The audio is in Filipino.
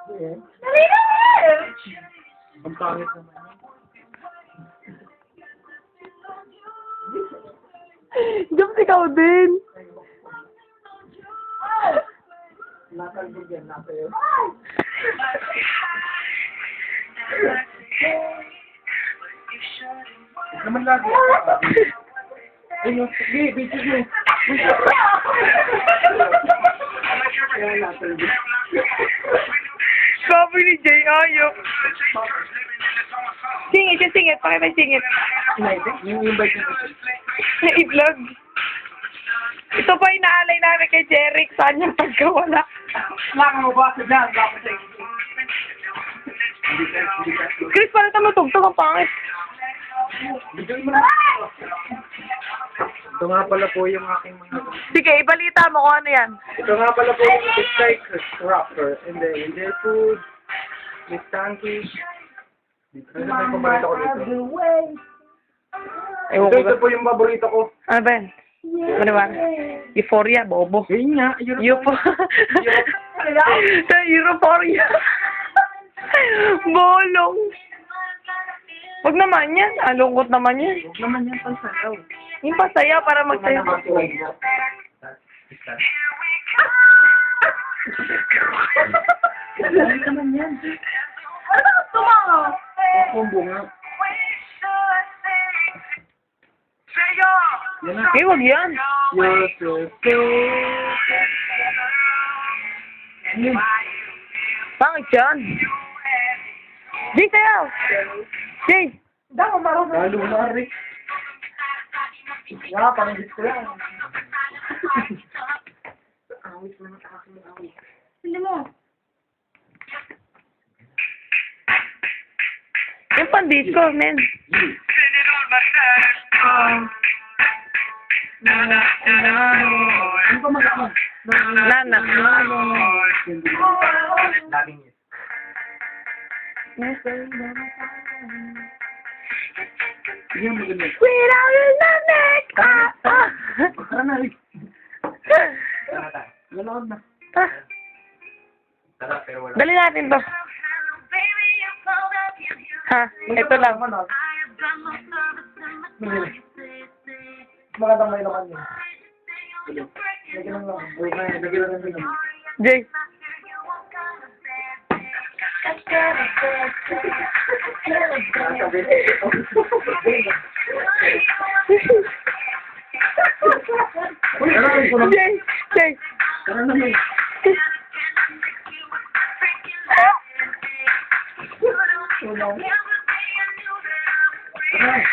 Yeah. Dali na! Ang pangit naman. Jump, ikaw din. Nakalbog yan, nasa yun. Naman lagi. Ayun, sige, bitches mo. Kaya nakalbog. Sabi ni Jay, ayok. Singit, yung singit. Pakita yung singit. Yung invite na I-vlog. Ito pa inaalay namin kay Jeric. Saan yung pagkawala? Laka mo ba? Sadyan, laka sa Chris, paano ito matugtog? Ang pangit. Bigyan mo na. Ito nga pala po yung aking mga... Sige, ibalita mo kung ano yan. Ito nga pala po yung hitchhiker's rapper. And then, Angel Food, Miss Tanky. Ano na yung paborito ko dito? Ewan ko Ito ba? po yung paborito ko. Ano ba yan? Ano ba? Euphoria, bobo. Yun nga, Euphoria. Bolong. Huwag naman yan. Alungkot naman yan. Huwag naman yan pansayaw. Yung pasaya para magsayo. Dali naman yan. Ano ba gusto mo? Combo nga. Yan na. Eh, wag yan. Yun. Pangit yan. Jay, sayaw. Jay. Daw, marunong. Lalo na, Rick. Nga, panggit ko yan. Awit mo na aking awit. Hindi mo. Yung pan-disco, men. Ano pa mag-ako? Nana. Laging yun. Yan, maganda. Without your love, Tara na, Rick. Lalaon na. Tara, pero wala. Dali natin to. Ha? Ito lang. Magandang may laman yun. Lagyan lang lang. Lagyan lang lang. Jay. Jay. Jay. Tara na, Rick. Tara.